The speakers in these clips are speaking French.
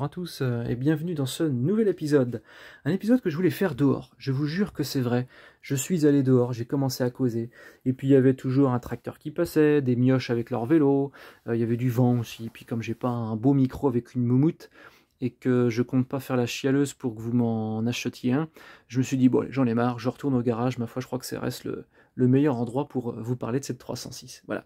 à tous et bienvenue dans ce nouvel épisode. Un épisode que je voulais faire dehors. Je vous jure que c'est vrai. Je suis allé dehors, j'ai commencé à causer. Et puis il y avait toujours un tracteur qui passait, des mioches avec leur vélo. Il y avait du vent aussi. Et puis comme j'ai pas un beau micro avec une moumoute et que je compte pas faire la chialeuse pour que vous m'en achetiez un, je me suis dit bon allez, j'en ai marre, je retourne au garage. Ma foi, je crois que ça reste le meilleur endroit pour vous parler de cette 306. Voilà.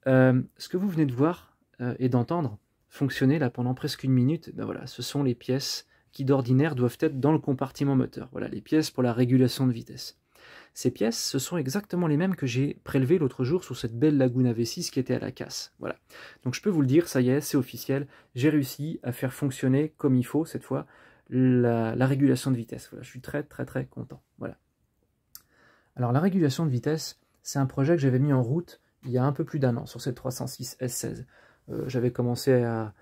Ce que vous venez de voir et d'entendre fonctionner là pendant presque une minute, ben voilà, ce sont les pièces qui d'ordinaire doivent être dans le compartiment moteur. Voilà, les pièces pour la régulation de vitesse. Ces pièces, ce sont exactement les mêmes que j'ai prélevées l'autre jour sur cette belle Laguna V6 qui était à la casse. Voilà. Donc je peux vous le dire, ça y est, c'est officiel. J'ai réussi à faire fonctionner comme il faut cette fois la régulation de vitesse. Voilà, je suis très content. Voilà. Alors la régulation de vitesse, c'est un projet que j'avais mis en route il y a un peu plus d'un an sur cette 306 S16. J'avais commencé à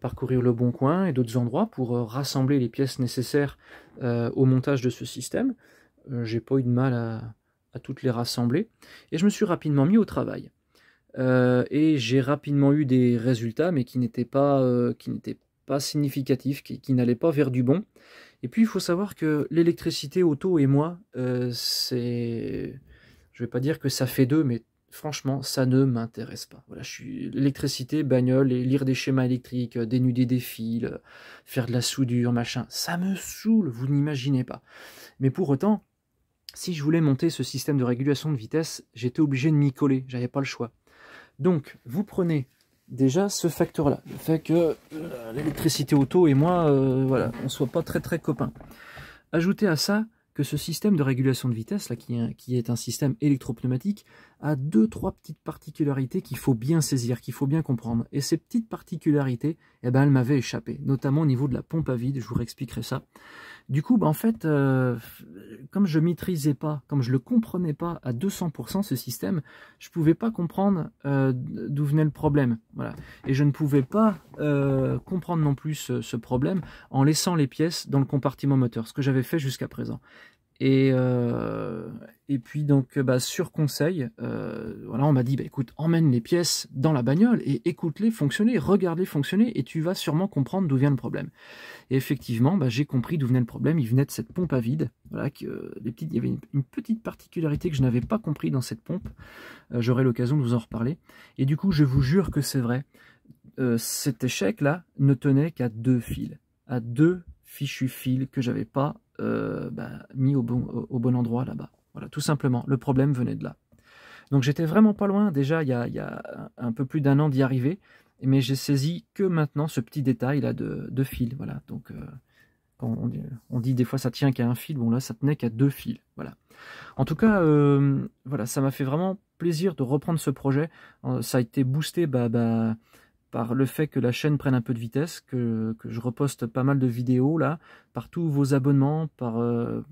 parcourir le Bon Coin et d'autres endroits pour rassembler les pièces nécessaires au montage de ce système. J'ai pas eu de mal à toutes les rassembler et je me suis rapidement mis au travail. Et j'ai rapidement eu des résultats, mais qui n'étaient pas significatifs, qui n'allaient pas vers du bon. Et puis il faut savoir que l'électricité auto et moi, je vais pas dire que ça fait deux, mais franchement, ça ne m'intéresse pas. Voilà, l'électricité, bagnole, et lire des schémas électriques, dénuder des fils, faire de la soudure, machin, ça me saoule, vous n'imaginez pas. Mais pour autant, si je voulais monter ce système de régulation de vitesse, j'étais obligé de m'y coller, j'avais pas le choix. Donc, vous prenez déjà ce facteur-là, le fait que l'électricité auto et moi, voilà, on soit pas très copains. Ajoutez à ça que ce système de régulation de vitesse, là, qui est un système électropneumatique, a 2-3 petites particularités qu'il faut bien saisir, qu'il faut bien comprendre. Et ces petites particularités, eh ben, elles m'avaient échappé, notamment au niveau de la pompe à vide, je vous réexpliquerai ça. Du coup, en fait, comme je maîtrisais pas, comme je le comprenais pas à 200% ce système, je pouvais pas comprendre d'où venait le problème. Voilà. Et je ne pouvais pas comprendre non plus ce problème en laissant les pièces dans le compartiment moteur, ce que j'avais fait jusqu'à présent. Et puis donc sur conseil, voilà, on m'a dit écoute, emmène les pièces dans la bagnole et écoute-les fonctionner, regarde-les fonctionner et tu vas sûrement comprendre d'où vient le problème. Et effectivement, j'ai compris d'où venait le problème. Il venait de cette pompe à vide. Voilà, il y avait une petite particularité que je n'avais pas compris dans cette pompe. J'aurai l'occasion de vous en reparler. Et du coup, je vous jure que c'est vrai. Cet échec-là ne tenait qu'à 2 fils, à 2 fichus fils que j'avais pas mis au bon endroit là-bas. Voilà, tout simplement, le problème venait de là. Donc j'étais vraiment pas loin, déjà il y a un peu plus d'un an d'y arriver, mais j'ai saisi que maintenant ce petit détail là de fil. Voilà, donc quand on dit des fois ça tient qu'à un fil, bon là ça tenait qu'à 2 fils. Voilà. En tout cas, voilà, ça m'a fait vraiment plaisir de reprendre ce projet. Ça a été boosté par le fait que la chaîne prenne un peu de vitesse, que je reposte pas mal de vidéos là, par tous vos abonnements,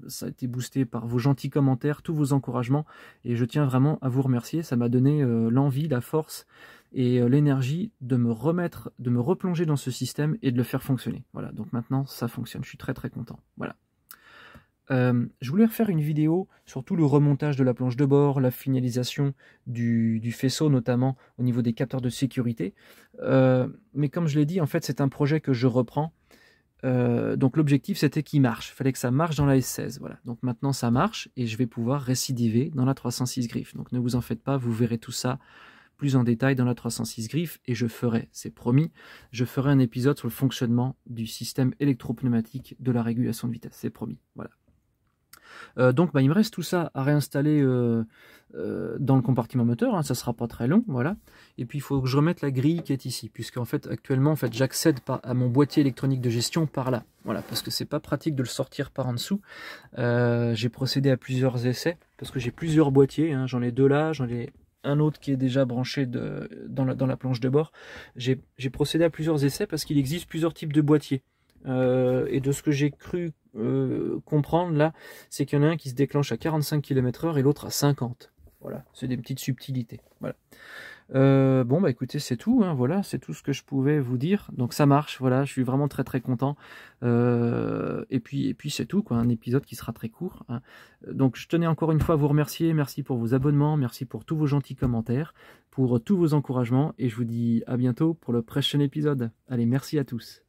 ça a été boosté par vos gentils commentaires, tous vos encouragements, et je tiens vraiment à vous remercier. Ça m'a donné l'envie, la force et l'énergie de me replonger dans ce système et de le faire fonctionner. Voilà, donc maintenant ça fonctionne, je suis très content. Voilà. Je voulais refaire une vidéo sur tout le remontage de la planche de bord, la finalisation du faisceau, notamment au niveau des capteurs de sécurité. Mais comme je l'ai dit, en fait, c'est un projet que je reprends. Donc l'objectif, c'était qu'il marche. Il fallait que ça marche dans la S16. Voilà. Donc maintenant, ça marche et je vais pouvoir récidiver dans la 306 griffes. Donc ne vous en faites pas, vous verrez tout ça plus en détail dans la 306 griffes et je ferai, c'est promis, je ferai un épisode sur le fonctionnement du système électropneumatique de la régulation de vitesse. C'est promis. Voilà. Donc il me reste tout ça à réinstaller dans le compartiment moteur, hein, ça sera pas très long, voilà. Et puis il faut que je remette la grille qui est ici, puisque actuellement j'accède à mon boîtier électronique de gestion par là, voilà, parce que c'est pas pratique de le sortir par en dessous. J'ai procédé à plusieurs essais, parce que j'ai plusieurs boîtiers, hein, j'en ai 2 là, j'en ai un autre qui est déjà branché dans la planche de bord. J'ai procédé à plusieurs essais parce qu'il existe plusieurs types de boîtiers. Et de ce que j'ai cru comprendre là, c'est qu'il y en a un qui se déclenche à 45 km/h et l'autre à 50. Voilà, c'est des petites subtilités. Voilà. Bon écoutez, c'est tout, hein, voilà, c'est tout ce que je pouvais vous dire. Donc ça marche, voilà, je suis vraiment très content. Et puis c'est tout, quoi, un épisode qui sera très court, hein. Donc je tenais encore une fois à vous remercier, merci pour vos abonnements, merci pour tous vos gentils commentaires, pour tous vos encouragements, et je vous dis à bientôt pour le prochain épisode. Allez, merci à tous.